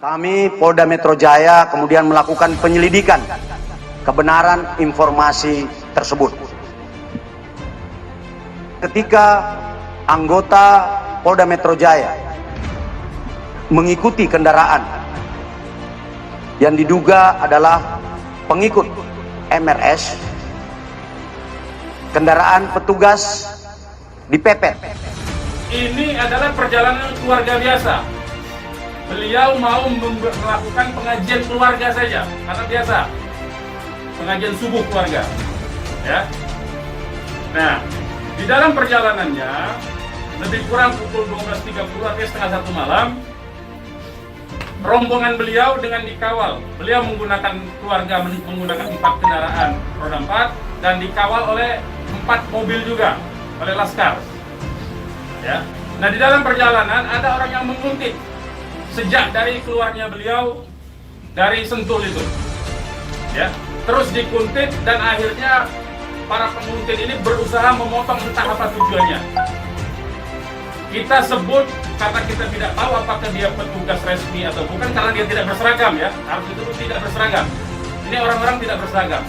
Kami Polda Metro Jaya kemudian melakukan penyelidikan kebenaran informasi tersebut. Ketika anggota Polda Metro Jaya mengikuti kendaraan yang diduga adalah pengikut MRS, kendaraan petugas dipepet. Ini adalah perjalanan keluarga biasa. Beliau mau melakukan pengajian keluarga saja, karena biasa pengajian subuh keluarga, ya. Nah, di dalam perjalanannya lebih kurang pukul 12.30 atau setengah 1 malam, rombongan beliau dengan dikawal. Beliau menggunakan keluarga menggunakan 4 kendaraan roda 4 dan dikawal oleh 4 mobil juga oleh laskar. Ya. Nah, di dalam perjalanan ada orang yang menguntit sejak dari keluarnya beliau dari Sentul itu, ya, terus dikuntit dan akhirnya para penguntit ini berusaha memotong, entah apa tujuannya. Kita sebut karena kita tidak tahu apakah dia petugas resmi atau bukan, karena dia tidak berseragam, ya, harus itu tidak berseragam. Ini orang-orang tidak berseragam,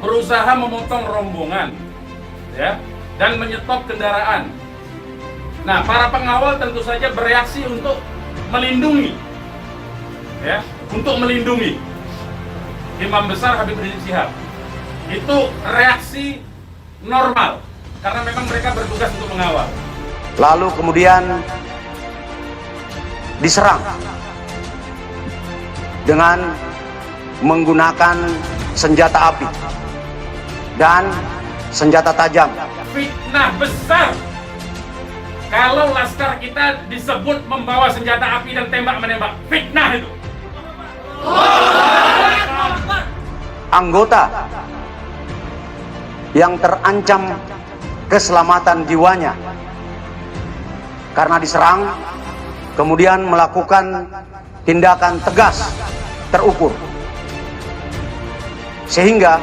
berusaha memotong rombongan, ya, dan menyetop kendaraan. Nah, para pengawal tentu saja bereaksi untuk melindungi, ya, untuk melindungi Imam Besar Habib Rizik Syihab. Itu reaksi normal karena memang mereka bertugas untuk mengawal. Lalu kemudian diserang dengan menggunakan senjata api dan senjata tajam. Fitnah besar kalau laskar kita disebut membawa senjata api dan tembak-menembak. Fitnah itu. Anggota yang terancam keselamatan jiwanya karena diserang, kemudian melakukan tindakan tegas terukur, sehingga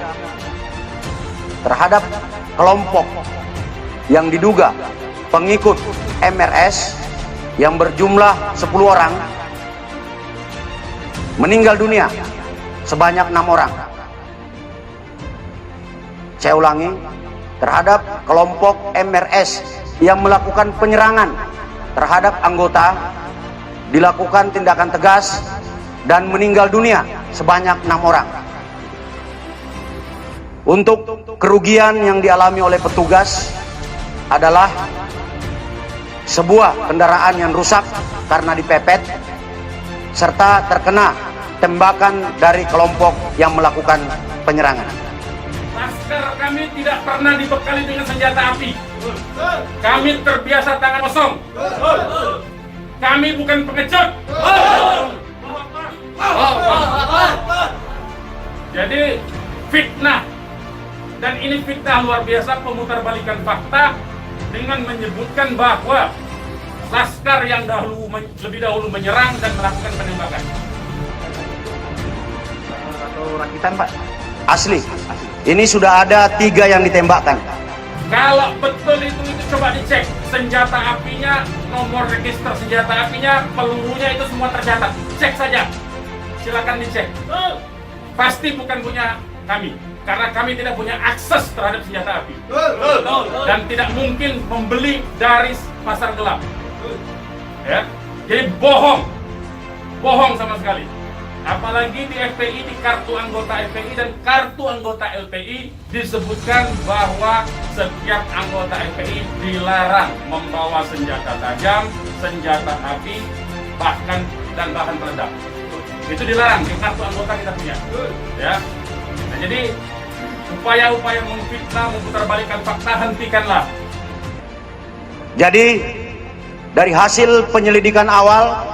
terhadap kelompok yang diduga pengikut MRS yang berjumlah 10 orang, meninggal dunia sebanyak 6 orang. Saya ulangi, terhadap kelompok MRS yang melakukan penyerangan terhadap anggota dilakukan tindakan tegas dan meninggal dunia sebanyak 6 orang. Untuk kerugian yang dialami oleh petugas adalah sebuah kendaraan yang rusak karena dipepet, serta terkena tembakan dari kelompok yang melakukan penyerangan. Laskar kami tidak pernah dibekali dengan senjata api. Kami terbiasa tangan kosong. Kami bukan pengecut. Jadi fitnah, dan ini fitnah luar biasa, pemutarbalikan fakta dengan menyebutkan bahwa laskar yang lebih dahulu menyerang dan melakukan penembakan. Atau rakitan, Pak? Asli. Ini sudah ada 3 yang ditembakkan. Kalau betul itu coba dicek senjata apinya, nomor register senjata apinya, pelurunya itu semua tercatat. Cek saja, silakan dicek. Pasti bukan punya kami, karena kami tidak punya akses terhadap senjata api dan tidak mungkin membeli dari pasar gelap. Ya, jadi bohong sama sekali. Apalagi di FPI, di kartu anggota FPI dan kartu anggota LPI disebutkan bahwa setiap anggota FPI dilarang membawa senjata tajam, senjata api, bahkan dan bahan peledak. Itu dilarang di kartu anggota kita punya. Ya. Nah, jadi upaya-upaya memfitnah, memutarbalikkan fakta, hentikanlah. Jadi dari hasil penyelidikan awal,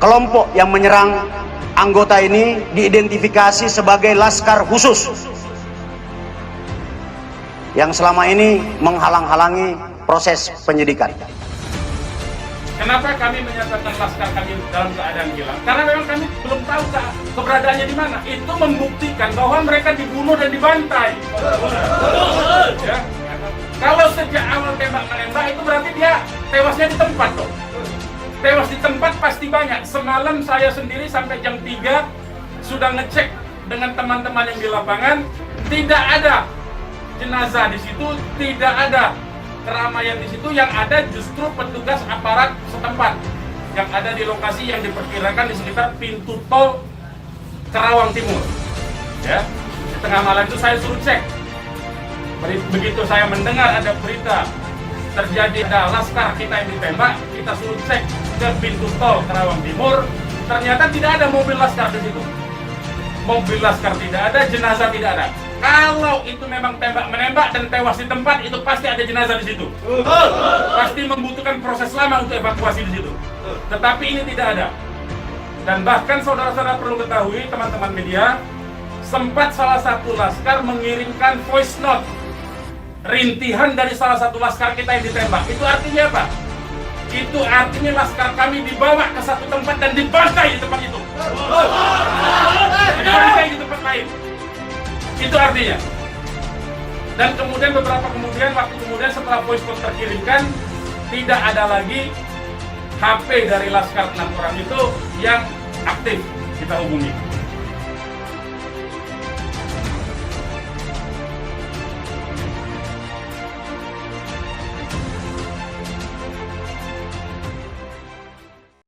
kelompok yang menyerang anggota ini diidentifikasi sebagai laskar khusus yang selama ini menghalang-halangi proses penyidikan. Kenapa kami menyatakan laskar kami dalam keadaan hilang? Karena memang kami belum tahu keberadaannya di mana. Itu membuktikan bahwa mereka dibunuh dan dibantai. Ya. Kalau sejak awal tembak menembak itu berarti dia tewasnya di tempat, toh. Tewas di tempat pasti banyak. Semalam saya sendiri sampai jam 3 sudah ngecek dengan teman-teman yang di lapangan, tidak ada jenazah di situ, tidak ada keramaian di situ. Yang ada justru petugas aparat setempat yang ada di lokasi yang diperkirakan di sekitar pintu tol Karawang Timur. Ya, di tengah malam itu saya suruh cek. Begitu saya mendengar ada berita terjadi ada laskar kita yang ditembak, kita suruh cek ke pintu tol Karawang Timur. Ternyata tidak ada mobil laskar di situ. Mobil laskar tidak ada, jenazah tidak ada. Kalau itu memang tembak-menembak dan tewas di tempat, itu pasti ada jenazah di situ. Pasti membutuhkan proses lama untuk evakuasi di situ. Tetapi ini tidak ada. Dan bahkan saudara-saudara perlu ketahui, teman-teman media, sempat salah satu laskar mengirimkan voice note rintihan dari salah satu laskar kita yang ditembak. Itu artinya apa? Itu artinya laskar kami dibawa ke satu tempat dan dibantai di tempat itu. Dibantai di tempat lain. Itu artinya. Dan kemudian waktu kemudian setelah voice note terkirimkan, tidak ada lagi HP dari laskar 6 orang itu yang aktif kita hubungi.